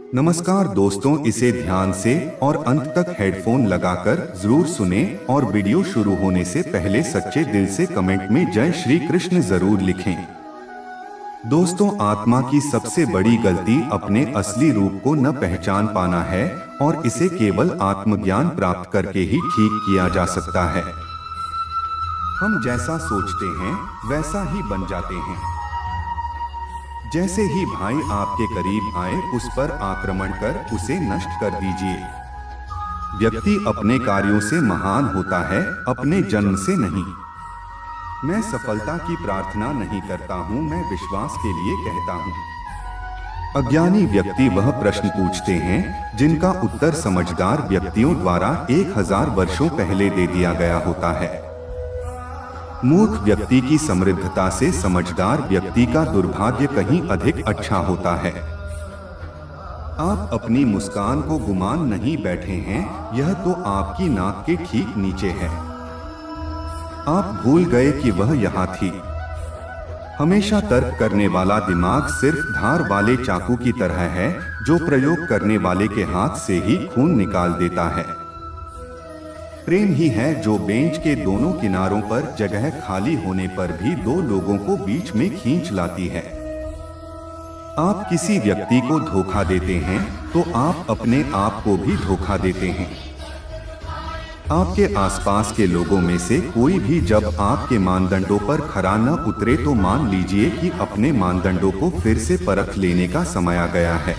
नमस्कार दोस्तों, इसे ध्यान से और अंत तक हेडफोन लगाकर जरूर सुने और वीडियो शुरू होने से पहले सच्चे दिल से कमेंट में जय श्री कृष्ण जरूर लिखें। दोस्तों, आत्मा की सबसे बड़ी गलती अपने असली रूप को न पहचान पाना है और इसे केवल आत्मज्ञान प्राप्त करके ही ठीक किया जा सकता है। हम जैसा सोचते हैं वैसा ही बन जाते हैं। जैसे ही भाई आपके करीब आए उस पर आक्रमण कर उसे नष्ट कर दीजिए। व्यक्ति अपने कार्यों से महान होता है, अपने जन्म से नहीं। मैं सफलता की प्रार्थना नहीं करता हूँ, मैं विश्वास के लिए कहता हूँ। अज्ञानी व्यक्ति वह प्रश्न पूछते हैं जिनका उत्तर समझदार व्यक्तियों द्वारा 1000 वर्षों पहले दे दिया गया होता है। मूर्ख व्यक्ति की समृद्धता से समझदार व्यक्ति का दुर्भाग्य कहीं अधिक अच्छा होता है। आप अपनी मुस्कान को गुमान नहीं बैठे हैं, यह तो आपकी नाक के ठीक नीचे है। आप भूल गए कि वह यहाँ थी। हमेशा तर्क करने वाला दिमाग सिर्फ धार वाले चाकू की तरह है जो प्रयोग करने वाले के हाथ से ही खून निकाल देता है। प्रेम ही है जो बेंच के दोनों किनारों पर जगह खाली होने पर भी दो लोगों को बीच में खींच लाती है। आप किसी व्यक्ति को धोखा देते हैं तो आप अपने आप को भी धोखा देते हैं। आपके आसपास के लोगों में से कोई भी जब आपके मानदंडों पर खरा न उतरे तो मान लीजिए कि अपने मानदंडों को फिर से परख लेने का समय आ गया है।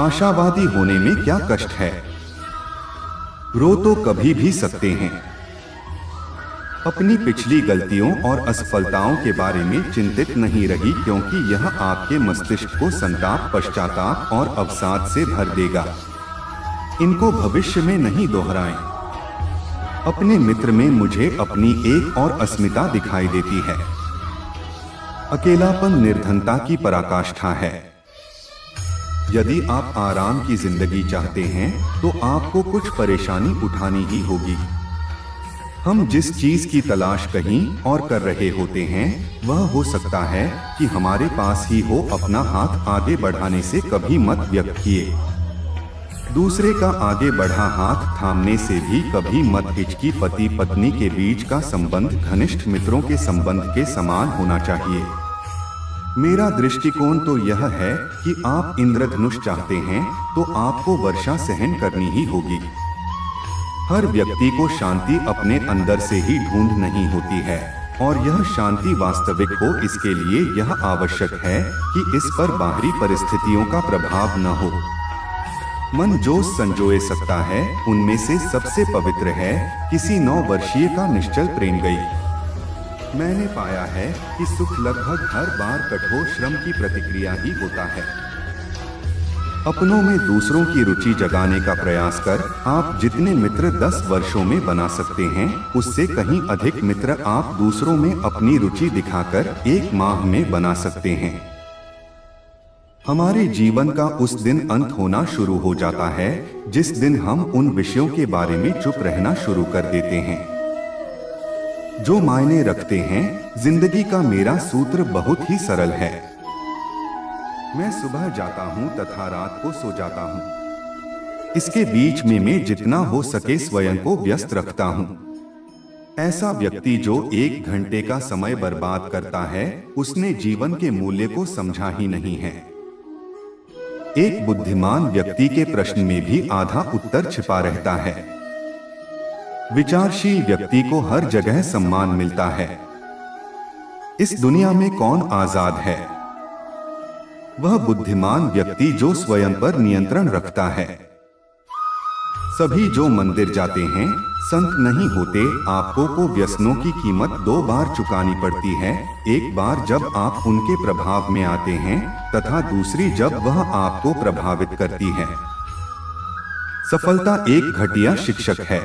आशावादी होने में क्या कष्ट है? रो तो कभी भी सकते हैं। अपनी पिछली गलतियों और असफलताओं के बारे में चिंतित नहीं रही, क्योंकि यह आपके मस्तिष्क को संताप, पश्चाताप और अवसाद से भर देगा। इनको भविष्य में नहीं दोहराएं। अपने मित्र में मुझे अपनी एक और अस्मिता दिखाई देती है। अकेलापन निर्धनता की पराकाष्ठा है। यदि आप आराम की जिंदगी चाहते हैं तो आपको कुछ परेशानी उठानी ही होगी। हम जिस चीज की तलाश कहीं और कर रहे होते हैं वह हो सकता है कि हमारे पास ही हो। अपना हाथ आगे बढ़ाने से कभी मत व्यक्त किए। दूसरे का आगे बढ़ा हाथ थामने से भी कभी मत हिचकी। पति पत्नी के बीच का संबंध घनिष्ठ मित्रों के संबंध के समान होना चाहिए। मेरा दृष्टिकोण तो यह है कि आप इंद्रधनुष चाहते हैं तो आपको वर्षा सहन करनी ही होगी। हर व्यक्ति को शांति अपने अंदर से ही ढूंढ नहीं होती है और यह शांति वास्तविक हो, इसके लिए यह आवश्यक है कि इस पर बाहरी परिस्थितियों का प्रभाव न हो। मन जो संजोए सकता है उनमें से सबसे पवित्र है किसी 9 वर्षीय का निश्चल प्रेम गई। मैंने पाया है कि सुख लगभग हर बार कठोर श्रम की प्रतिक्रिया ही होता है। अपनों में दूसरों की रुचि जगाने का प्रयास कर आप जितने मित्र 10 वर्षों में बना सकते हैं उससे कहीं अधिक मित्र आप दूसरों में अपनी रुचि दिखाकर 1 माह में बना सकते हैं। हमारे जीवन का उस दिन अंत होना शुरू हो जाता है जिस दिन हम उन विषयों के बारे में चुप रहना शुरू कर देते हैं जो मायने रखते हैं। जिंदगी का मेरा सूत्र बहुत ही सरल है। मैं सुबह जाता हूँ तथा रात को सो जाता हूँ। इसके बीच में मैं जितना हो सके स्वयं को व्यस्त रखता हूँ। ऐसा व्यक्ति जो 1 घंटे का समय बर्बाद करता है उसने जीवन के मूल्य को समझा ही नहीं है। एक बुद्धिमान व्यक्ति के प्रश्न में भी आधा उत्तर छिपा रहता है। विचारशील व्यक्ति को हर जगह सम्मान मिलता है। इस दुनिया में कौन आजाद है? वह बुद्धिमान व्यक्ति जो स्वयं पर नियंत्रण रखता है। सभी जो मंदिर जाते हैं संत नहीं होते। आपको को व्यसनों की कीमत 2 बार चुकानी पड़ती है। एक बार जब आप उनके प्रभाव में आते हैं तथा दूसरी जब वह आपको प्रभावित करती है। सफलता एक घटिया शिक्षक है।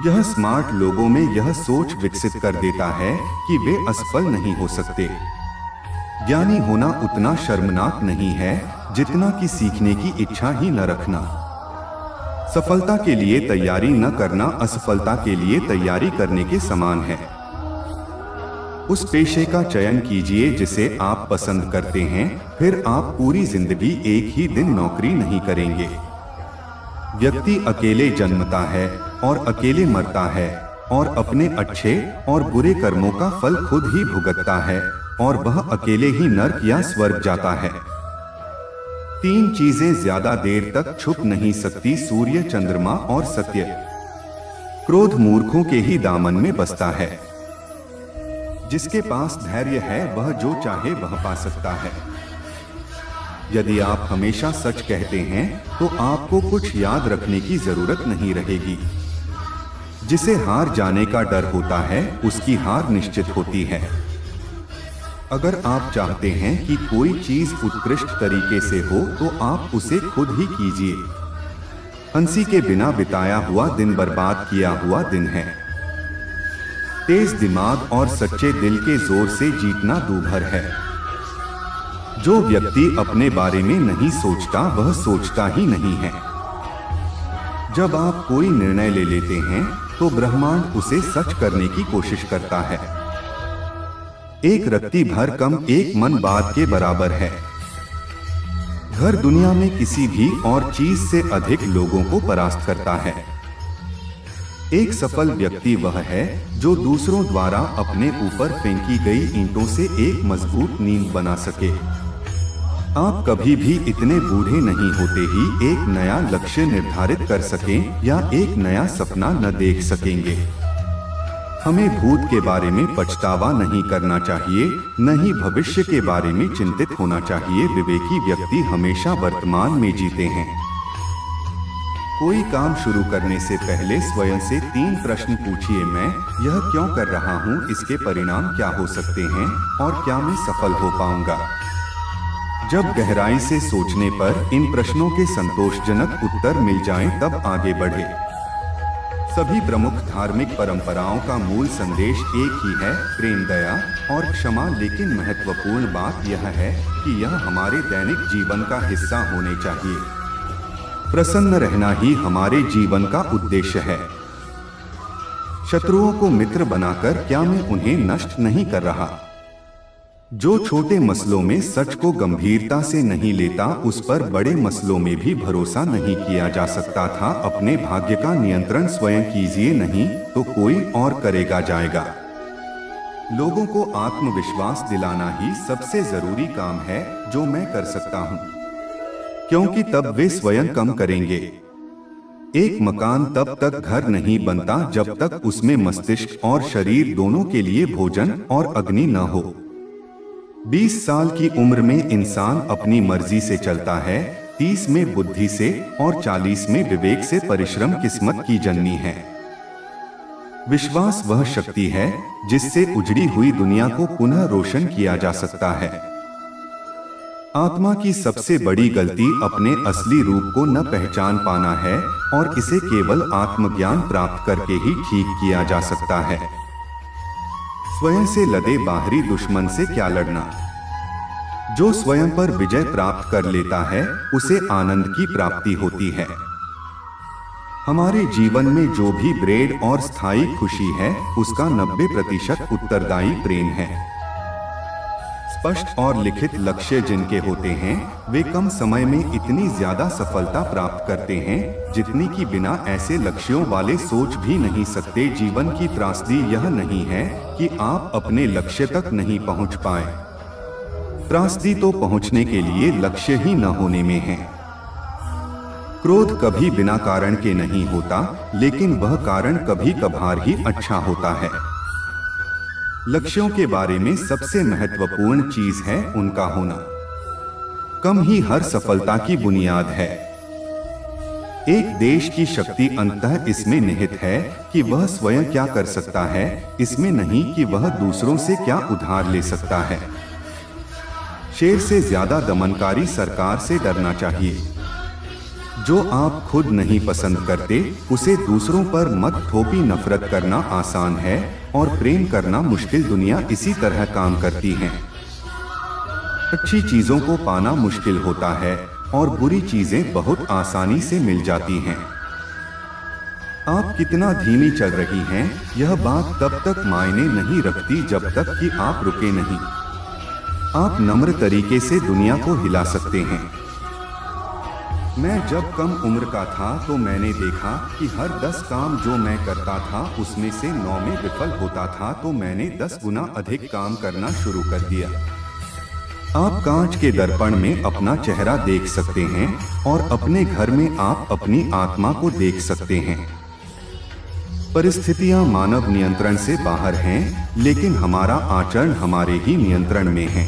यह स्मार्ट लोगों में यह सोच विकसित कर देता है कि वे असफल नहीं हो सकते। ज्ञानी होना उतना शर्मनाक नहीं है जितना कि सीखने की इच्छा ही न रखना। सफलता के लिए तैयारी न करना असफलता के लिए तैयारी करने के समान है। उस पेशे का चयन कीजिए जिसे आप पसंद करते हैं, फिर आप पूरी जिंदगी एक ही दिन नौकरी नहीं करेंगे। व्यक्ति अकेले जन्मता है और अकेले मरता है और अपने अच्छे और बुरे कर्मों का फल खुद ही भुगतता है और वह अकेले ही नर्क या स्वर्ग जाता है। 3 चीजें ज्यादा देर तक छुप नहीं सकती, सूर्य, चंद्रमा और सत्य। क्रोध मूर्खों के ही दामन में बसता है। जिसके पास धैर्य है वह जो चाहे वह पा सकता है। यदि आप हमेशा सच कहते हैं तो आपको कुछ याद रखने की जरूरत नहीं रहेगी। जिसे हार जाने का डर होता है उसकी हार निश्चित होती है। अगर आप चाहते हैं कि कोई चीज उत्कृष्ट तरीके से हो तो आप उसे खुद ही कीजिए। हंसी के बिना बिताया हुआ दिन बर्बाद किया हुआ दिन है। तेज दिमाग और सच्चे दिल के जोर से जीतना दूभर है। जो व्यक्ति अपने बारे में नहीं सोचता वह सोचता ही नहीं है। जब आप कोई निर्णय ले लेते हैं तो ब्रह्मांड उसे सच करने की कोशिश करता है। एक रत्ती भर कम एक मन बात के बराबर है। घर दुनिया में किसी भी और चीज से अधिक लोगों को परास्त करता है। एक सफल व्यक्ति वह है जो दूसरों द्वारा अपने ऊपर फेंकी गई ईंटों से एक मजबूत नींव बना सके। आप कभी भी इतने बूढ़े नहीं होते ही एक नया लक्ष्य निर्धारित कर सकें या एक नया सपना न देख सकेंगे। हमें भूत के बारे में पछतावा नहीं करना चाहिए, न ही भविष्य के बारे में चिंतित होना चाहिए। विवेकी व्यक्ति हमेशा वर्तमान में जीते हैं। कोई काम शुरू करने से पहले स्वयं से 3 प्रश्न पूछिए। मैं यह क्यों कर रहा हूँ, इसके परिणाम क्या हो सकते हैं और क्या मैं सफल हो पाऊंगा। जब गहराई से सोचने पर इन प्रश्नों के संतोषजनक उत्तर मिल जाएं, तब आगे बढ़े। सभी प्रमुख धार्मिक परंपराओं का मूल संदेश एक ही है, प्रेम, दया और क्षमा। लेकिन महत्वपूर्ण बात यह है कि यह हमारे दैनिक जीवन का हिस्सा होने चाहिए। प्रसन्न रहना ही हमारे जीवन का उद्देश्य है। शत्रुओं को मित्र बनाकर क्या मैं उन्हें नष्ट नहीं कर रहा। जो छोटे मसलों में सच को गंभीरता से नहीं लेता उस पर बड़े मसलों में भी भरोसा नहीं किया जा सकता था। अपने भाग्य का नियंत्रण स्वयं कीजिए, नहीं तो कोई और करेगा जाएगा। लोगों को आत्मविश्वास दिलाना ही सबसे जरूरी काम है जो मैं कर सकता हूँ, क्योंकि तब वे स्वयं कम करेंगे। एक मकान तब तक घर नहीं बनता जब तक उसमें मस्तिष्क और शरीर दोनों के लिए भोजन और अग्नि न हो। 20 साल की उम्र में इंसान अपनी मर्जी से चलता है, 30 में बुद्धि से और 40 में विवेक से। परिश्रम किस्मत की जननी है। विश्वास वह शक्ति है जिससे उजड़ी हुई दुनिया को पुनः रोशन किया जा सकता है। आत्मा की सबसे बड़ी गलती अपने असली रूप को न पहचान पाना है और इसे केवल आत्मज्ञान प्राप्त करके ही ठीक किया जा सकता है। स्वयं से लदे बाहरी दुश्मन से क्या लड़ना। जो स्वयं पर विजय प्राप्त कर लेता है उसे आनंद की प्राप्ति होती है। हमारे जीवन में जो भी दृढ़ और स्थायी खुशी है उसका 90% उत्तरदायी प्रेम है। स्पष्ट और लिखित लक्ष्य जिनके होते हैं वे कम समय में इतनी ज्यादा सफलता प्राप्त करते हैं जितनी कि बिना ऐसे लक्ष्यों वाले सोच भी नहीं सकते। जीवन की त्रासदी यह नहीं है कि आप अपने लक्ष्य तक नहीं पहुंच पाए। त्रासदी तो पहुंचने के लिए लक्ष्य ही न होने में है। क्रोध कभी बिना कारण के नहीं होता, लेकिन वह कारण कभी कभार ही अच्छा होता है। लक्ष्यों के बारे में सबसे महत्वपूर्ण चीज है उनका होना। कम ही हर सफलता की बुनियाद है। एक देश की शक्ति अंततः इसमें निहित है कि वह स्वयं क्या कर सकता है, इसमें नहीं कि वह दूसरों से क्या उधार ले सकता है। शेर से ज्यादा दमनकारी सरकार से डरना चाहिए। जो आप खुद नहीं पसंद करते उसे दूसरों पर मत थोपी। नफरत करना आसान है और प्रेम करना मुश्किल। दुनिया इसी तरह काम करती है। अच्छी चीजों को पाना मुश्किल होता है और बुरी चीजें बहुत आसानी से मिल जाती हैं। आप कितना धीमी चल रही हैं, यह बात तब तक मायने नहीं रखती जब तक कि आप रुके नहीं। आप नम्र तरीके से दुनिया को हिला सकते हैं। मैं जब कम उम्र का था तो मैंने देखा कि हर 10 काम जो मैं करता था उसमें से 9 में विफल होता था, तो मैंने 10 गुना अधिक काम करना शुरू कर दिया। आप कांच के दर्पण में अपना चेहरा देख सकते हैं और अपने घर में आप अपनी आत्मा को देख सकते हैं। परिस्थितियां मानव नियंत्रण से बाहर हैं, लेकिन हमारा आचरण हमारे ही नियंत्रण में है।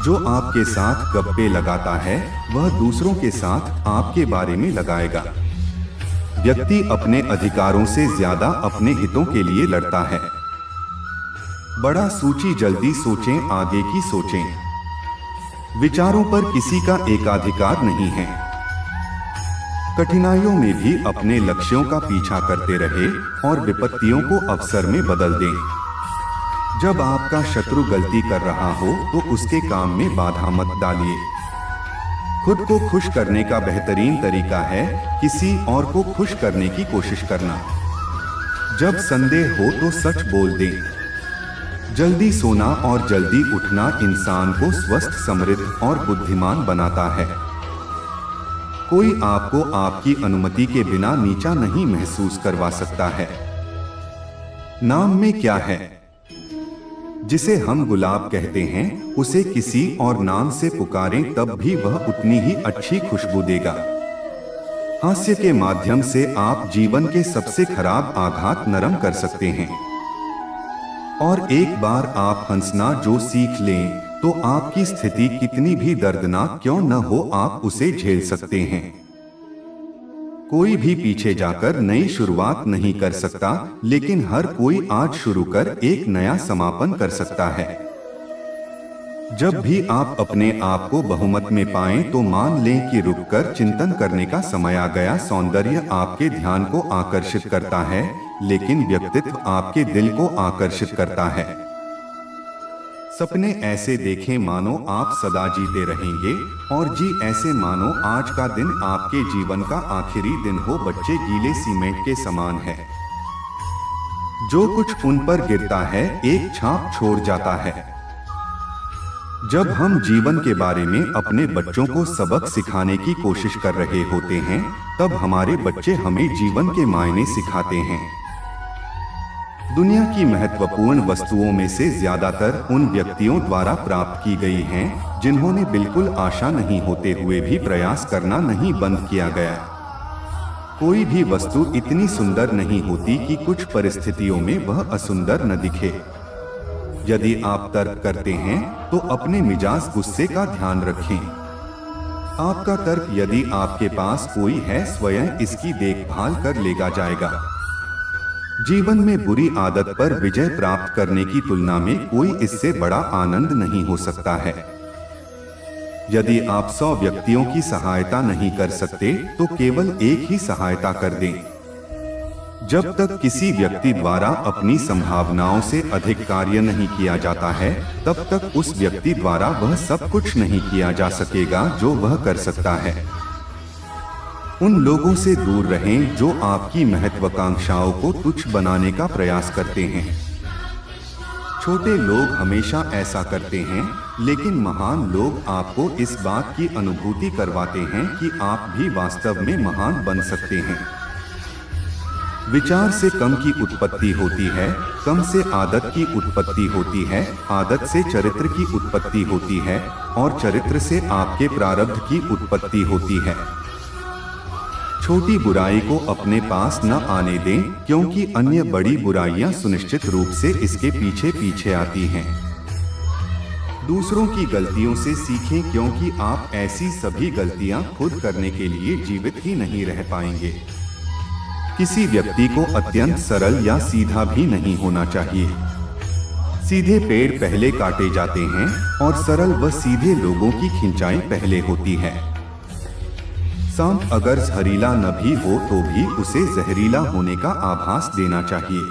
जो आपके साथ गप्पे लगाता है वह दूसरों के साथ आपके बारे में लगाएगा। व्यक्ति अपने अधिकारों से ज्यादा अपने हितों के लिए लड़ता है। बड़ा सोची जल्दी सोचें, आगे की सोचें। विचारों पर किसी का एकाधिकार नहीं है। कठिनाइयों में भी अपने लक्ष्यों का पीछा करते रहे और विपत्तियों को अवसर में बदल दें। जब आपका शत्रु गलती कर रहा हो तो उसके काम में बाधा मत डालिए। खुद को खुश करने का बेहतरीन तरीका है किसी और को खुश करने की कोशिश करना। जब संदेह हो तो सच बोल दें। जल्दी सोना और जल्दी उठना इंसान को स्वस्थ, समृद्ध और बुद्धिमान बनाता है। कोई आपको आपकी अनुमति के बिना नीचा नहीं महसूस करवा सकता है। नाम में क्या है? जिसे हम गुलाब कहते हैं, उसे किसी और नाम से पुकारें तब भी वह उतनी ही अच्छी खुशबू देगा। हास्य के माध्यम से आप जीवन के सबसे खराब आघात नरम कर सकते हैं। और एक बार आप हंसना जो सीख लें तो आपकी स्थिति कितनी भी दर्दनाक क्यों न हो, आप उसे झेल सकते हैं। कोई भी पीछे जाकर नई शुरुआत नहीं कर सकता, लेकिन हर कोई आज शुरू कर एक नया समापन कर सकता है। जब भी आप अपने आप को बहुमत में पाएं तो मान लें कि रुककर चिंतन करने का समय आ गया। सौंदर्य आपके ध्यान को आकर्षित करता है, लेकिन व्यक्तित्व आपके दिल को आकर्षित करता है। सपने ऐसे देखें मानो आप सदा जीते रहेंगे, और जी ऐसे मानो आज का दिन आपके जीवन का आखिरी दिन हो। बच्चे गीले सीमेंट के समान है। जो कुछ उन पर गिरता है एक छाप छोड़ जाता है। जब हम जीवन के बारे में अपने बच्चों को सबक सिखाने की कोशिश कर रहे होते हैं, तब हमारे बच्चे हमें जीवन के मायने सिखाते हैं। दुनिया की महत्वपूर्ण वस्तुओं में से ज्यादातर उन व्यक्तियों द्वारा प्राप्त की गई हैं, जिन्होंने बिल्कुल आशा नहीं होते हुए भी प्रयास करना नहीं बंद किया गया। कोई भी वस्तु इतनी सुंदर नहीं होती कि कुछ परिस्थितियों में वह असुंदर न दिखे। यदि आप तर्क करते हैं तो अपने मिजाज गुस्से का ध्यान रखें। आपका तर्क यदि आपके पास कोई है स्वयं इसकी देखभाल कर लेगा जाएगा। जीवन में बुरी आदत पर विजय प्राप्त करने की तुलना में कोई इससे बड़ा आनंद नहीं हो सकता है। यदि आप 100 व्यक्तियों की सहायता नहीं कर सकते तो केवल एक ही सहायता कर दें। जब तक किसी व्यक्ति द्वारा अपनी संभावनाओं से अधिक कार्य नहीं किया जाता है, तब तक उस व्यक्ति द्वारा वह सब कुछ नहीं किया जा सकेगा जो वह कर सकता है। उन लोगों से दूर रहें जो आपकी महत्वाकांक्षाओं को तुच्छ बनाने का प्रयास करते हैं। छोटे लोग हमेशा ऐसा करते हैं, लेकिन महान लोग आपको इस बात की अनुभूति करवाते हैं कि आप भी वास्तव में महान बन सकते हैं। विचार से कम की उत्पत्ति होती है, कम से आदत की उत्पत्ति होती है, आदत से चरित्र की उत्पत्ति होती है, और चरित्र से आपके प्रारब्ध की उत्पत्ति होती है। छोटी बुराई को अपने पास न आने दें, क्योंकि अन्य बड़ी बुराइयां सुनिश्चित रूप से इसके पीछे पीछे आती हैं। दूसरों की गलतियों से सीखें, क्योंकि आप ऐसी सभी गलतियां खुद करने के लिए जीवित ही नहीं रह पाएंगे। किसी व्यक्ति को अत्यंत सरल या सीधा भी नहीं होना चाहिए। सीधे पेड़ पहले काटे जाते हैं और सरल व सीधे लोगों की खिंचाई पहले होती है। सांप अगर जहरीला न भी हो तो भी उसे जहरीला होने का आभास देना चाहिए।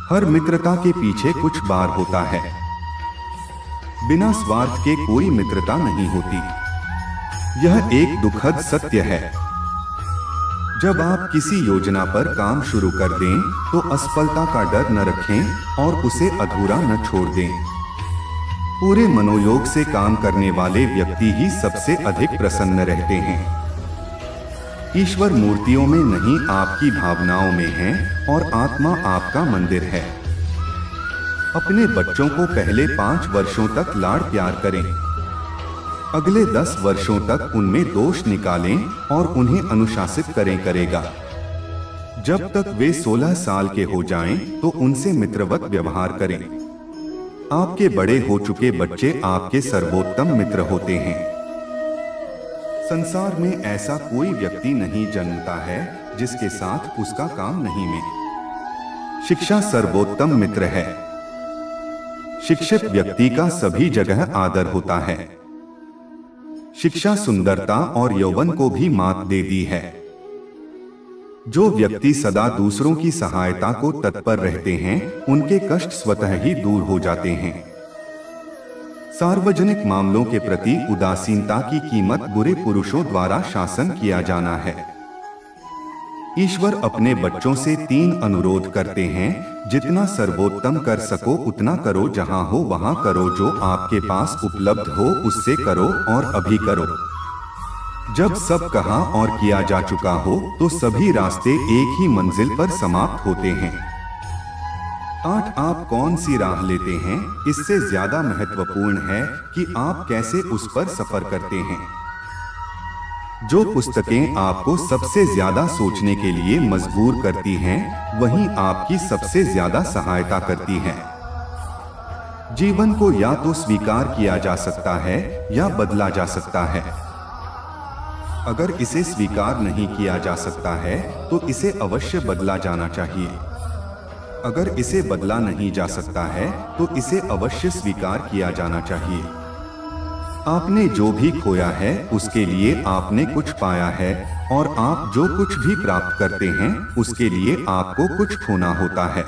हर मित्रता के पीछे कुछ बार होता है। बिना स्वार्थ के कोई मित्रता नहीं होती। यह एक दुखद सत्य है। जब आप किसी योजना पर काम शुरू कर दें, तो असफलता का डर न रखें और उसे अधूरा न छोड़ दें। पूरे मनोयोग से काम करने वाले व्यक्ति ही सबसे अधिक प्रसन्न रहते हैं। ईश्वर मूर्तियों में नहीं, आपकी भावनाओं में है और आत्मा आपका मंदिर है। अपने बच्चों को पहले 5 वर्षों तक लाड़ प्यार करें। अगले 10 वर्षों तक उनमें दोष निकालें और उन्हें अनुशासित करेगा। जब तक वे 16 साल के हो जाएं, तो उनसे मित्रवत व्यवहार करें। आपके बड़े हो चुके बच्चे आपके सर्वोत्तम मित्र होते हैं। संसार में ऐसा कोई व्यक्ति नहीं जन्मता है जिसके साथ उसका काम नहीं में। शिक्षा सर्वोत्तम मित्र है। शिक्षित व्यक्ति का सभी जगह आदर होता है। शिक्षा सुंदरता और यौवन को भी मात दे दी है। जो व्यक्ति सदा दूसरों की सहायता को तत्पर रहते हैं, उनके कष्ट स्वतः ही दूर हो जाते हैं। सार्वजनिक मामलों के प्रति उदासीनता की कीमत बुरे पुरुषों द्वारा शासन किया जाना है। ईश्वर अपने बच्चों से 3 अनुरोध करते हैं, जितना सर्वोत्तम कर सको उतना करो, जहां हो वहां करो, जो आपके पास उपलब्ध हो उससे करो और अभी करो। जब सब कहा और किया जा चुका हो, तो सभी रास्ते एक ही मंजिल पर समाप्त होते हैं। 8 आप कौन सी राह लेते हैं, इससे ज्यादा महत्वपूर्ण है कि आप कैसे उस पर सफर करते हैं। जो पुस्तकें आपको सबसे ज्यादा सोचने के लिए मजबूर करती हैं, वही आपकी सबसे ज्यादा सहायता करती हैं। जीवन को या तो स्वीकार किया जा सकता है या बदला जा सकता है। अगर इसे स्वीकार नहीं किया जा सकता है, तो इसे अवश्य बदला जाना चाहिए। अगर इसे बदला नहीं जा सकता है, तो इसे अवश्य स्वीकार किया जाना चाहिए। आपने जो भी खोया है, उसके लिए आपने कुछ पाया है, और आप जो कुछ भी प्राप्त करते हैं, उसके लिए आपको कुछ खोना होता है।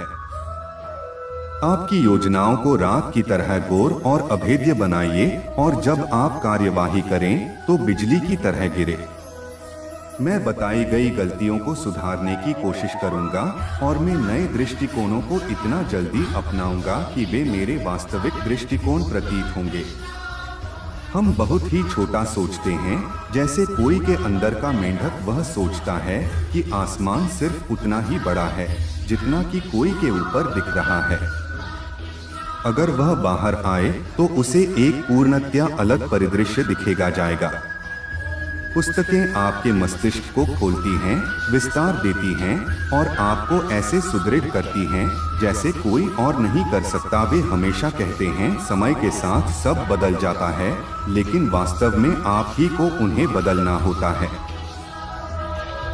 आपकी योजनाओं को रात की तरह गोर और अभेद्य बनाइए, और जब आप कार्यवाही करें, तो बिजली की तरह गिरे। मैं बताई गई गलतियों को सुधारने की कोशिश करूंगा, और मैं नए दृष्टिकोणों को इतना जल्दी अपनाऊंगा कि वे मेरे वास्तविक दृष्टिकोण प्रतीत होंगे। हम बहुत ही छोटा सोचते हैं, जैसे कोई के अंदर का मेंढक वह सोचता है कि आसमान सिर्फ उतना ही बड़ा है जितना कि कोई के ऊपर दिख रहा है। अगर वह बाहर आए, तो उसे एक पूर्णतया अलग परिदृश्य दिखेगा जाएगा। पुस्तकें आपके मस्तिष्क को खोलती हैं, विस्तार देती हैं और आपको ऐसे सुदृढ़ करती हैं जैसे कोई और नहीं कर सकता। वे हमेशा कहते हैं, समय के साथ सब बदल जाता है, लेकिन वास्तव में आप ही को उन्हें बदलना होता है।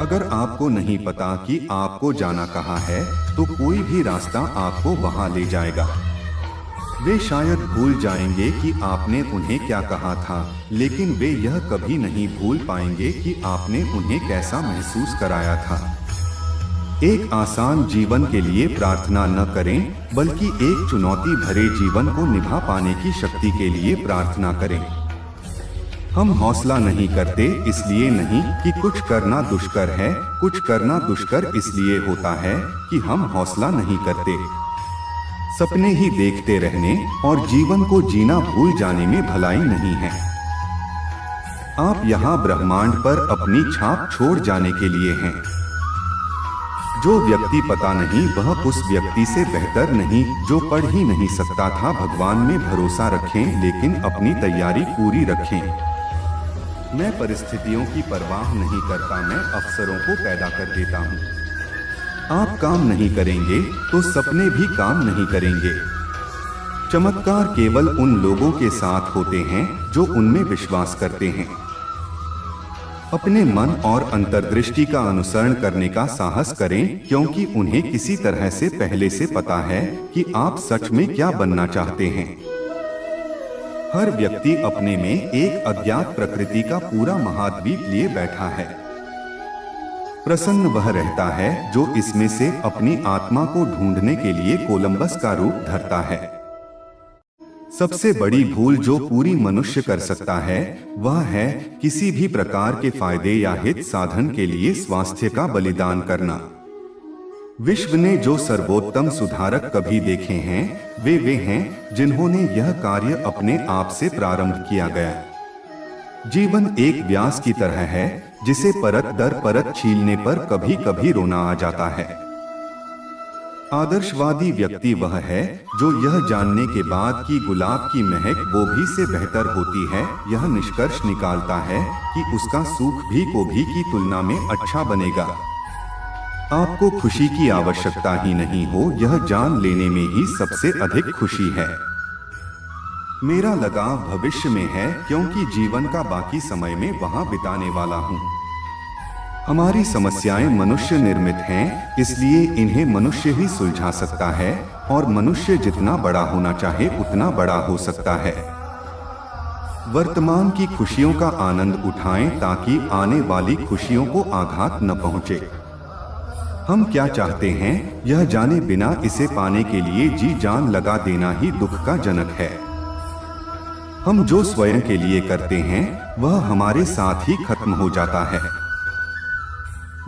अगर आपको नहीं पता कि आपको जाना कहाँ है, तो कोई भी रास्ता आपको वहाँ ले जाएगा। वे शायद भूल जाएंगे कि आपने उन्हें क्या कहा था, लेकिन वे यह कभी नहीं भूल पाएंगे कि आपने उन्हें कैसा महसूस कराया था। एक आसान जीवन के लिए प्रार्थना न करें, बल्कि एक चुनौती भरे जीवन को निभा पाने की शक्ति के लिए प्रार्थना करें। हम हौसला नहीं करते इसलिए नहीं कि कुछ करना दुष्कर है, कुछ करना दुष्कर इसलिए होता है कि हम हौसला नहीं करते। सपने ही देखते रहने और जीवन को जीना भूल जाने में भलाई नहीं है। आप यहाँ ब्रह्मांड पर अपनी छाप छोड़ जाने के लिए हैं। जो व्यक्ति पता नहीं, वह उस व्यक्ति से बेहतर नहीं जो पढ़ ही नहीं सकता था। भगवान में भरोसा रखें, लेकिन अपनी तैयारी पूरी रखें। मैं परिस्थितियों की परवाह नहीं करता, मैं अवसरों को पैदा कर देता हूँ। आप काम नहीं करेंगे तो सपने भी काम नहीं करेंगे। चमत्कार केवल उन लोगों के साथ होते हैं जो उनमें विश्वास करते हैं। अपने मन और अंतर्दृष्टि का अनुसरण करने का साहस करें, क्योंकि उन्हें किसी तरह से पहले से पता है कि आप सच में क्या बनना चाहते हैं। हर व्यक्ति अपने में एक अज्ञात प्रकृति का पूरा महाद्वीप लिए बैठा है। प्रसन्न वह रहता है जो इसमें से अपनी आत्मा को ढूंढने के लिए कोलंबस का रूप धरता है। सबसे बड़ी भूल जो पूरी मनुष्य कर सकता है वह है किसी भी प्रकार के फायदे या हित साधन के लिए स्वास्थ्य का बलिदान करना। विश्व ने जो सर्वोत्तम सुधारक कभी देखे हैं वे हैं जिन्होंने यह कार्य अपने आप से प्रारंभ किया गया। जीवन एक व्यास की तरह है जिसे परत दर परत छीलने पर कभी कभी रोना आ जाता है। आदर्शवादी व्यक्ति वह है जो यह जानने के बाद कि गुलाब की महक गोभी से बेहतर होती है, यह निष्कर्ष निकालता है कि उसका सूख भी गोभी की तुलना में अच्छा बनेगा। आपको खुशी की आवश्यकता ही नहीं हो, यह जान लेने में ही सबसे अधिक खुशी है। मेरा लगाव भविष्य में है क्योंकि जीवन का बाकी समय में वहां बिताने वाला हूं। हमारी समस्याएं मनुष्य निर्मित हैं, इसलिए इन्हें मनुष्य ही सुलझा सकता है और मनुष्य जितना बड़ा होना चाहे उतना बड़ा हो सकता है। वर्तमान की खुशियों का आनंद उठाएं ताकि आने वाली खुशियों को आघात न पहुंचे। हम क्या चाहते हैं यह जाने बिना इसे पाने के लिए जी जान लगा देना ही दुख का जनक है। हम जो स्वयं के लिए करते हैं वह हमारे साथ ही खत्म हो जाता है,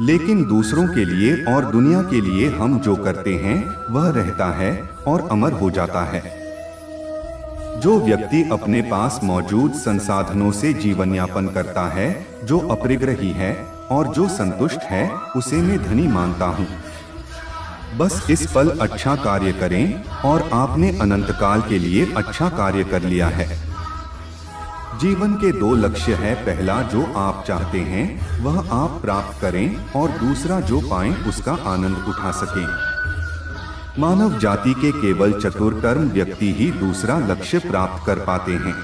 लेकिन दूसरों के लिए और दुनिया के लिए हम जो करते हैं वह रहता है और अमर हो जाता है। जो व्यक्ति अपने पास मौजूद संसाधनों से जीवन यापन करता है, जो अपरिग्रही है और जो संतुष्ट है, उसे मैं धनी मानता हूँ। बस इस पल अच्छा कार्य करें और आपने अनंत काल के लिए अच्छा कार्य कर लिया है। जीवन के दो लक्ष्य हैं, पहला जो आप चाहते हैं वह आप प्राप्त करें और दूसरा जो पाएं उसका आनंद उठा सकें। मानव जाति के केवल चतुर कर्म व्यक्ति ही दूसरा लक्ष्य प्राप्त कर पाते हैं।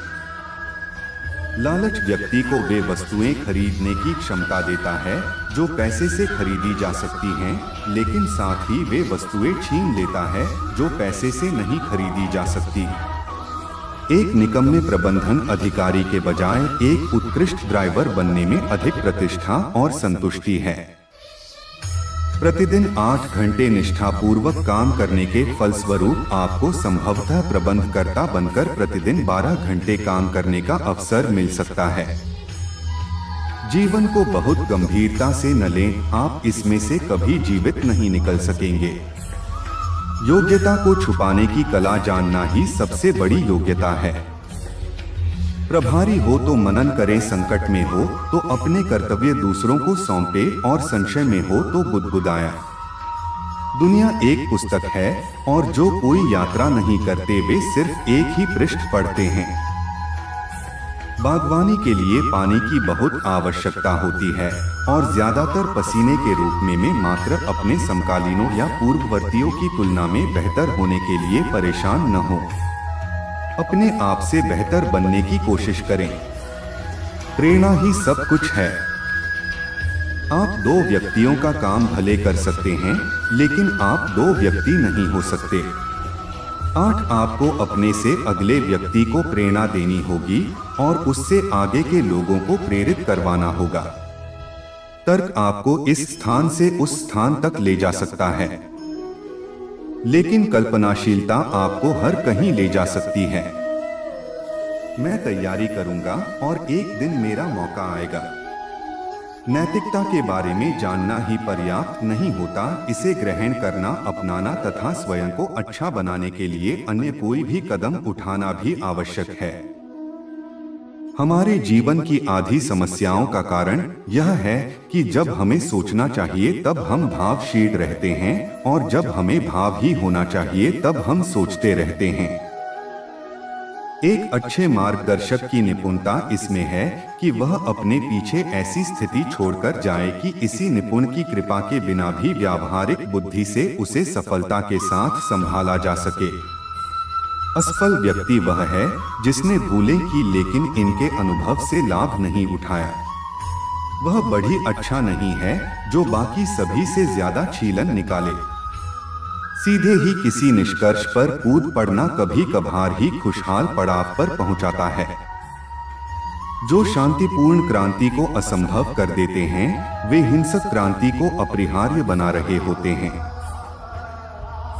लालच व्यक्ति को वे वस्तुएं खरीदने की क्षमता देता है जो पैसे से खरीदी जा सकती हैं, लेकिन साथ ही वे वस्तुएं छीन लेता है जो पैसे से नहीं खरीदी जा सकती। एक निकम्मे प्रबंधन अधिकारी के बजाय एक उत्कृष्ट ड्राइवर बनने में अधिक प्रतिष्ठा और संतुष्टि है। प्रतिदिन 8 घंटे निष्ठापूर्वक काम करने के फलस्वरूप आपको संभवतः प्रबंधकर्ता बनकर प्रतिदिन 12 घंटे काम करने का अवसर मिल सकता है। जीवन को बहुत गंभीरता से न लें, आप इसमें से कभी जीवित नहीं निकल सकेंगे। योग्यता को छुपाने की कला जानना ही सबसे बड़ी योग्यता है। प्रभारी हो तो मनन करें, संकट में हो तो अपने कर्तव्य दूसरों को सौंपे और संशय में हो तो बुदबुदाया। दुनिया एक पुस्तक है और जो कोई यात्रा नहीं करते वे सिर्फ एक ही पृष्ठ पढ़ते हैं। बागवानी के लिए पानी की बहुत आवश्यकता होती है और ज्यादातर पसीने के रूप में मात्र अपने समकालीनों या पूर्ववर्तियों की तुलना में बेहतर होने के लिए परेशान न हो। अपने आप से बेहतर बनने की कोशिश करें। प्रेरणा ही सब कुछ है। आप 2 व्यक्तियों का काम भले कर सकते हैं, लेकिन आप 2 व्यक्ति नहीं हो सकते। 8 आपको अपने से अगले व्यक्ति को प्रेरणा देनी होगी और उससे आगे के लोगों को प्रेरित करवाना होगा। तर्क आपको इस स्थान से उस स्थान तक ले जा सकता है, लेकिन कल्पनाशीलता आपको हर कहीं ले जा सकती है। मैं तैयारी करूंगा और एक दिन मेरा मौका आएगा। नैतिकता के बारे में जानना ही पर्याप्त नहीं होता, इसे ग्रहण करना, अपनाना तथा स्वयं को अच्छा बनाने के लिए अन्य कोई भी कदम उठाना भी आवश्यक है। हमारे जीवन की आधी समस्याओं का कारण यह है कि जब हमें सोचना चाहिए तब हम भावशील रहते हैं और जब हमें भाव ही होना चाहिए तब हम सोचते रहते हैं। एक अच्छे मार्गदर्शक की निपुणता इसमें है कि वह अपने पीछे ऐसी स्थिति छोड़कर जाए कि इसी निपुण की कृपा के बिना भी व्यावहारिक बुद्धि से उसे सफलता के साथ संभाला जा सके। असफल व्यक्ति वह है जिसने भूलें की लेकिन इनके अनुभव से लाभ नहीं उठाया। वह बढ़ी अच्छा नहीं है जो बाकी सभी से ज्यादा छीलन निकाले। सीधे ही किसी निष्कर्ष पर कूद पड़ना कभी कभार ही खुशहाल पड़ाव पर पहुंचाता है। जो शांतिपूर्ण क्रांति को असंभव कर देते हैं वे हिंसक क्रांति को अपरिहार्य बना रहे होते हैं।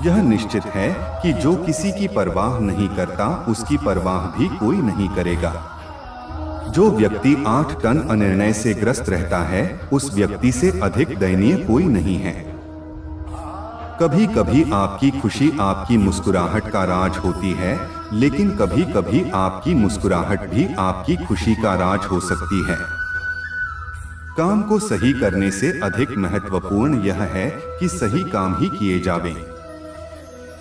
यह निश्चित है कि जो किसी की परवाह नहीं करता उसकी परवाह भी कोई नहीं करेगा। जो व्यक्ति 8 टन अनिर्णय से ग्रस्त रहता है उस व्यक्ति से अधिक दयनीय कोई नहीं है। कभी कभी आपकी खुशी आपकी मुस्कुराहट का राज होती है, लेकिन कभी कभी आपकी मुस्कुराहट भी आपकी खुशी का राज हो सकती है। काम को सही करने से अधिक महत्वपूर्ण यह है कि सही काम ही किए जावें।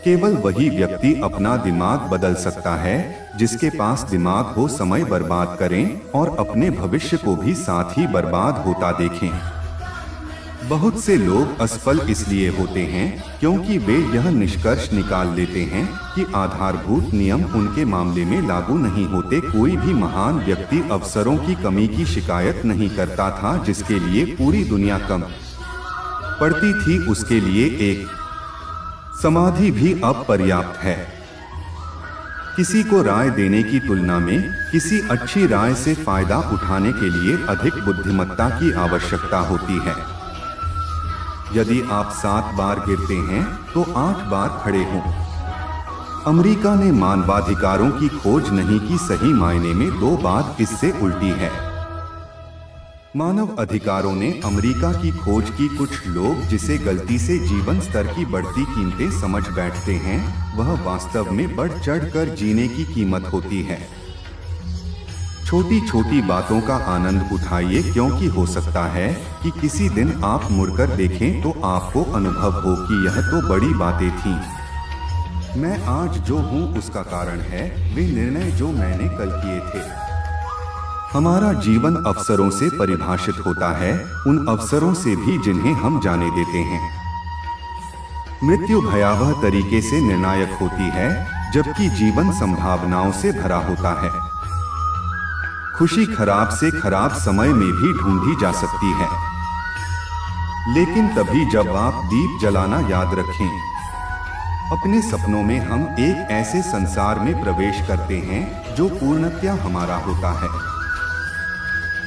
केवल वही व्यक्ति अपना दिमाग बदल सकता है जिसके पास दिमाग हो समय बर्बाद करें और अपने भविष्य को भी साथ ही बर्बाद होता देखें। बहुत से लोग असफल इसलिए होते हैं क्योंकि वे यह निष्कर्ष निकाल लेते हैं कि आधारभूत नियम उनके मामले में लागू नहीं होते। कोई भी महान व्यक्ति अवसरों की कमी की शिकायत नहीं करता था जिसके लिए पूरी दुनिया कम पड़ती थी उसके लिए एक समाधि भी अपर्याप्त है। किसी को राय देने की तुलना में किसी अच्छी राय से फायदा उठाने के लिए अधिक बुद्धिमत्ता की आवश्यकता होती है। यदि आप 7 बार गिरते हैं तो 8 बार खड़े हों। अमेरिका ने मानवाधिकारों की खोज नहीं की, सही मायने में 2 बात इससे उल्टी है। मानव अधिकारों ने अमेरिका की खोज की। कुछ लोग जिसे गलती से जीवन स्तर की बढ़ती कीमतें समझ बैठते हैं, वह वास्तव में बढ़ चढ़कर जीने की कीमत होती है। छोटी छोटी बातों का आनंद उठाइए, क्योंकि हो सकता है कि किसी दिन आप मुड़कर देखें तो आपको अनुभव हो कि यह तो बड़ी बातें थीं। मैं आज जो हूँ उसका कारण है वे निर्णय जो मैंने कल किए थे। हमारा जीवन अवसरों से परिभाषित होता है, उन अवसरों से भी जिन्हें हम जाने देते हैं। मृत्यु भयावह तरीके से निर्णायक होती है, जबकि जीवन संभावनाओं से भरा होता है। खुशी खराब से खराब समय में भी ढूंढी जा सकती है, लेकिन तभी जब आप दीप जलाना याद रखें। अपने सपनों में हम एक ऐसे संसार में प्रवेश करते हैं जो पूर्णतया हमारा होता है।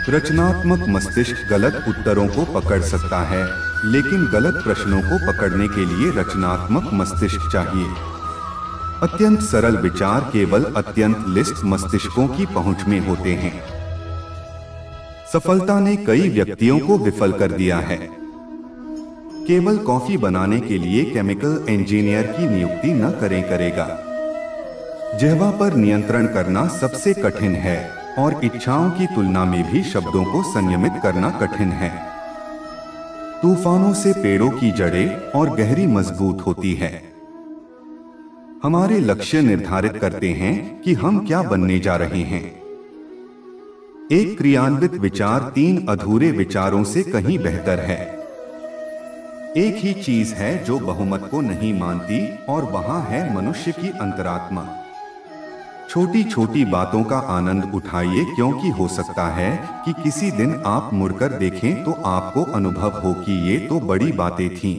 रचनात्मक मस्तिष्क गलत उत्तरों को पकड़ सकता है, लेकिन गलत प्रश्नों को पकड़ने के लिए रचनात्मक मस्तिष्क चाहिए। अत्यंत सरल विचार केवल अत्यंत लिस्ट मस्तिष्कों की पहुंच में होते हैं। सफलता ने कई व्यक्तियों को विफल कर दिया है। केवल कॉफी बनाने के लिए केमिकल इंजीनियर की नियुक्ति न करेगा। जिह्वा पर नियंत्रण करना सबसे कठिन है और इच्छाओं की तुलना में भी शब्दों को संयमित करना कठिन है। तूफानों से पेड़ों की जड़ें और गहरी मजबूत होती है। हमारे लक्ष्य निर्धारित करते हैं कि हम क्या बनने जा रहे हैं। एक क्रियान्वित विचार 3 अधूरे विचारों से कहीं बेहतर है। एक ही चीज है जो बहुमत को नहीं मानती, और वहां है मनुष्य की अंतरात्मा। छोटी छोटी बातों का आनंद उठाइए, क्योंकि हो सकता है कि किसी दिन आप मुड़कर देखें तो आपको अनुभव हो कि ये तो बड़ी बातें थीं।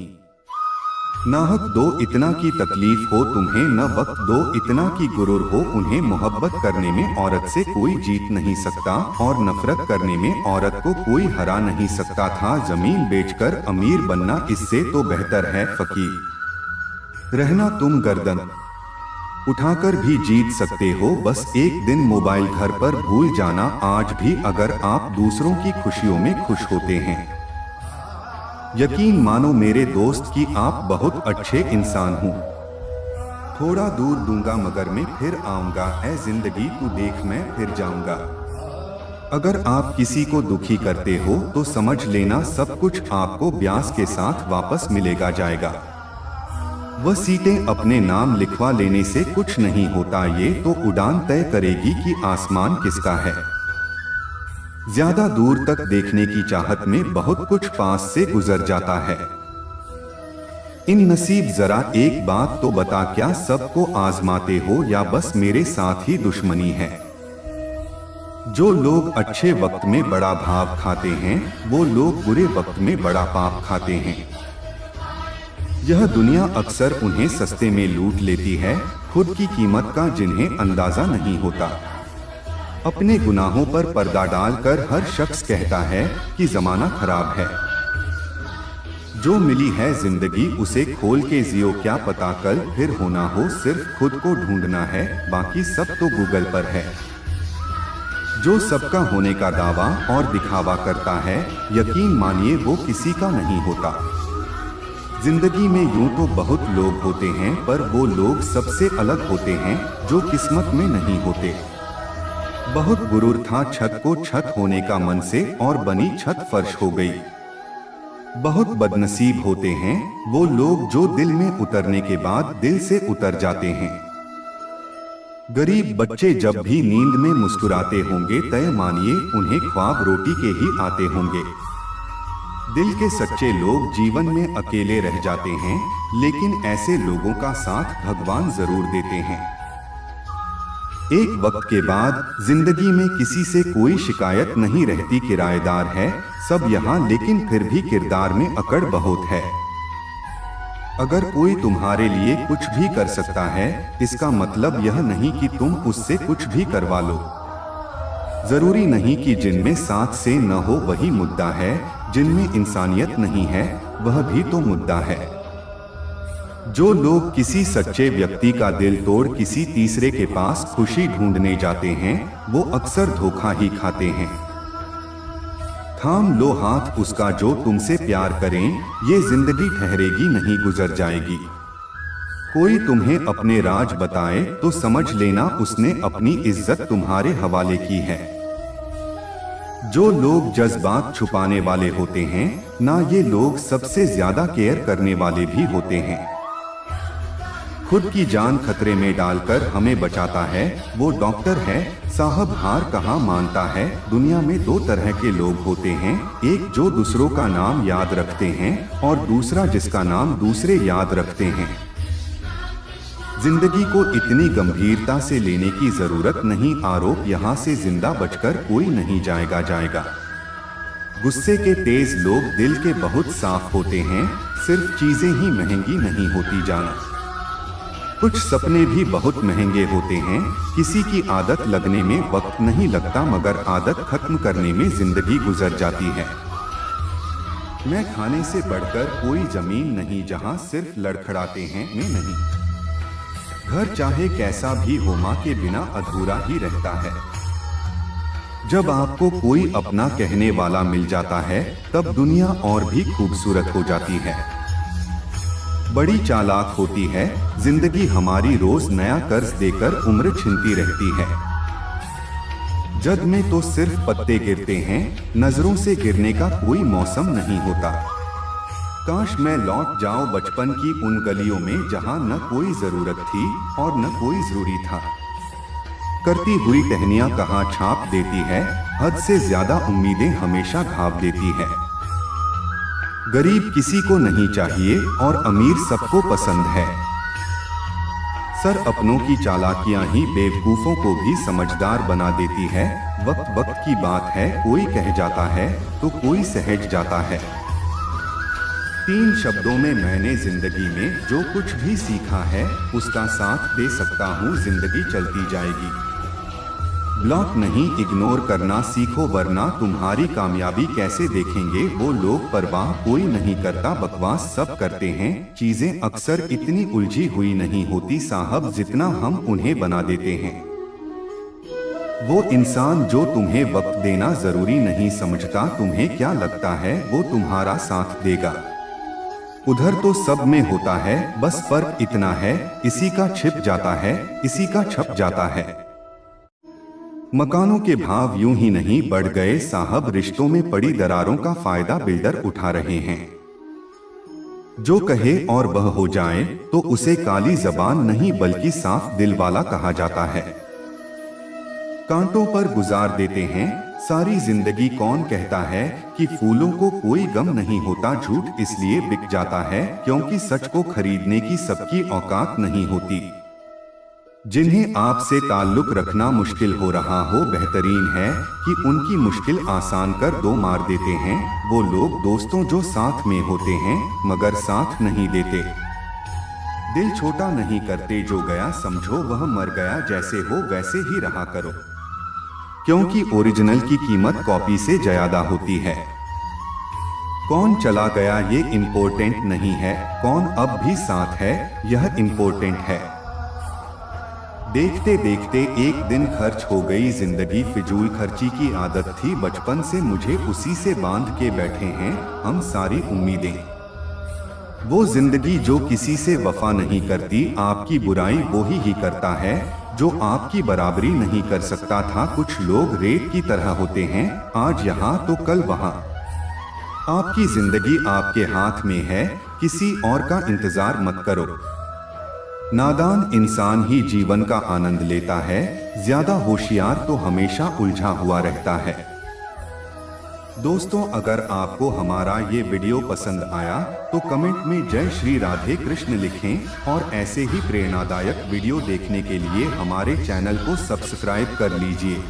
नाहक दो इतना की तकलीफ हो तुम्हें, न वक्त दो इतना की गुरूर हो उन्हें। मोहब्बत करने में औरत से कोई जीत नहीं सकता, और नफरत करने में औरत को कोई हरा नहीं सकता था। जमीन बेचकर अमीर बनना इससे तो बेहतर है फकीर रहना। तुम गर्दन उठाकर भी जीत सकते हो, बस एक दिन मोबाइल घर पर भूल जाना। आज भी अगर आप दूसरों की खुशियों में खुश होते हैं, यकीन मानो मेरे दोस्त कि आप बहुत अच्छे इंसान हो। थोड़ा दूर दूंगा मगर मैं फिर आऊंगा, ऐ जिंदगी तू देख मैं फिर जाऊंगा। अगर आप किसी को दुखी करते हो तो समझ लेना सब कुछ आपको ब्याज के साथ वापस मिलेगा जाएगा। वह सीटें अपने नाम लिखवा लेने से कुछ नहीं होता, ये तो उड़ान तय करेगी कि आसमान किसका है। ज्यादा दूर तक देखने की चाहत में बहुत कुछ पास से गुजर जाता है। इन नसीब जरा एक बात तो बता, क्या सबको आजमाते हो या बस मेरे साथ ही दुश्मनी है। जो लोग अच्छे वक्त में बड़ा भाव खाते हैं, वो लोग बुरे वक्त में बड़ा पाप खाते हैं। यह दुनिया अक्सर उन्हें सस्ते में लूट लेती है, खुद की कीमत का जिन्हें अंदाजा नहीं होता। अपने गुनाहों पर पर्दा डालकर हर शख्स कहता है कि जमाना खराब है। जो मिली है जिंदगी उसे खोल के जियो, क्या पता कल फिर होना हो, सिर्फ खुद को ढूंढना है, बाकी सब तो गूगल पर है। जो सबका होने का दावा और दिखावा करता है, यकीन मानिए वो किसी का नहीं होता। जिंदगी में यूं तो बहुत लोग होते हैं, पर वो लोग सबसे अलग होते हैं जो किस्मत में नहीं होते। बहुत गुरूर था छत को छत होने का मन से, और बनी छत फर्श हो गई। बहुत बदनसीब होते हैं वो लोग जो दिल में उतरने के बाद दिल से उतर जाते हैं। गरीब बच्चे जब भी नींद में मुस्कुराते होंगे, तय मानिए उन्हें ख्वाब रोटी के ही आते होंगे। दिल के सच्चे लोग जीवन में अकेले रह जाते हैं, लेकिन ऐसे लोगों का साथ भगवान जरूर देते हैं। एक वक्त के बाद जिंदगी में किसी से कोई शिकायत नहीं रहती, किराएदार है सब यहाँ, लेकिन फिर भी किरदार में अकड़ बहुत है। अगर कोई तुम्हारे लिए कुछ भी कर सकता है, इसका मतलब यह नहीं कि तुम उससे कुछ भी करवा लो। जरूरी नहीं कि जिनमें साथ से न हो वही मुद्दा है, जिनमें इंसानियत नहीं है वह भी तो मुद्दा है। जो लोग किसी सच्चे व्यक्ति का दिल तोड़ किसी तीसरे के पास खुशी ढूंढने जाते हैं, वो अक्सर धोखा ही खाते हैं। थाम लो हाथ उसका जो तुमसे प्यार करें, ये जिंदगी ठहरेगी नहीं गुजर जाएगी। कोई तुम्हें अपने राज बताए तो समझ लेना उसने अपनी इज्जत तुम्हारे हवाले की है। जो लोग जज्बात छुपाने वाले होते हैं, ना ये लोग सबसे ज्यादा केयर करने वाले भी होते हैं। खुद की जान खतरे में डालकर हमें बचाता है वो डॉक्टर है साहब, हार कहाँ मानता है। दुनिया में दो तरह के लोग होते हैं, एक जो दूसरों का नाम याद रखते हैं और दूसरा जिसका नाम दूसरे याद रखते हैं। जिंदगी को इतनी गंभीरता से लेने की जरूरत नहीं, आरोप यहाँ से जिंदा बचकर कोई नहीं जाएगा। गुस्से के तेज लोग दिल के बहुत साफ होते हैं, सिर्फ चीजें ही महंगी नहीं होती जाना। कुछ सपने भी बहुत महंगे होते हैं, किसी की आदत लगने में वक्त नहीं लगता, मगर आदत खत्म करने में जिंदगी गुजर जाती है। मैं खाने से बढ़कर कोई जमीन नहीं जहां सिर्फ लड़खड़ाते हैं मैं नहीं। घर चाहे कैसा भी हो, मां के बिना अधूरा ही रहता है। जब आपको कोई अपना कहने वाला मिल जाता है, तब दुनिया और भी खूबसूरत हो जाती है। बड़ी चालाक होती है जिंदगी हमारी, रोज नया कर्ज देकर उम्र छीनती रहती है। जग में तो सिर्फ पत्ते गिरते हैं, नजरों से गिरने का कोई मौसम नहीं होता। काश मैं लौट जाऊं बचपन की उन गलियों में जहां न कोई जरूरत थी और न कोई जरूरी था। करती हुई टहनियां कहां छाप देती है, हद से ज्यादा उम्मीदें हमेशा घाव देती है। गरीब किसी को नहीं चाहिए और अमीर सबको पसंद है। सर अपनों की चालाकियां ही बेवकूफों को भी समझदार बना देती है। वक्त वक्त की बात है, कोई कह जाता है तो कोई सहज जाता है। 3 शब्दों में मैंने जिंदगी में जो कुछ भी सीखा है, उसका साथ दे सकता हूँ, जिंदगी चलती जाएगी। ब्लॉक नहीं इग्नोर करना सीखो, वरना तुम्हारी कामयाबी कैसे देखेंगे वो लोग। परवाह कोई नहीं करता, बकवास सब करते हैं। चीजें अक्सर इतनी उलझी हुई नहीं होती साहब, जितना हम उन्हें बना देते हैं। वो इंसान जो तुम्हें वक्त देना जरूरी नहीं समझता, तुम्हें क्या लगता है वो तुम्हारा साथ देगा। उधर तो सब में होता है, बस फर्क इतना है, इसी का छिप जाता है, इसी का छप जाता है। मकानों के भाव यूं ही नहीं बढ़ गए साहब, रिश्तों में पड़ी दरारों का फायदा बिल्डर उठा रहे हैं। जो कहे और वह हो जाए तो उसे काली जबान नहीं बल्कि साफ दिल वाला कहा जाता है। कांटों पर गुजार देते हैं सारी जिंदगी, कौन कहता है कि फूलों को कोई गम नहीं होता। झूठ इसलिए बिक जाता है क्योंकि सच को खरीदने की सबकी औकात नहीं होती। जिन्हें आपसे ताल्लुक रखना मुश्किल हो रहा हो, बेहतरीन है कि उनकी मुश्किल आसान कर दो, मार देते हैं वो लोग दोस्तों जो साथ में होते हैं मगर साथ नहीं देते। दिल छोटा नहीं करते, जो गया समझो वह मर गया, जैसे हो वैसे ही रहा करो, क्योंकि ओरिजिनल की कीमत कॉपी से ज्यादा होती है। कौन चला गया ये इम्पोर्टेंट नहीं है, कौन अब भी साथ है यह इम्पोर्टेंट है। देखते देखते एक दिन खर्च हो गई जिंदगी, फिजूल खर्ची की आदत थी बचपन से मुझे, उसी से बांध के बैठे हैं हम सारी उम्मीदें। वो जिंदगी जो किसी से वफा नहीं करती, आपकी बुराई वो ही करता है जो आपकी बराबरी नहीं कर सकता था। कुछ लोग रेत की तरह होते हैं, आज यहाँ तो कल वहाँ। आपकी जिंदगी आपके हाथ में है, किसी और का इंतजार मत करो। नादान इंसान ही जीवन का आनंद लेता है, ज्यादा होशियार तो हमेशा उलझा हुआ रहता है। दोस्तों, अगर आपको हमारा ये वीडियो पसंद आया तो कमेंट में जय श्री राधे कृष्ण लिखें और ऐसे ही प्रेरणादायक वीडियो देखने के लिए हमारे चैनल को सब्सक्राइब कर लीजिए।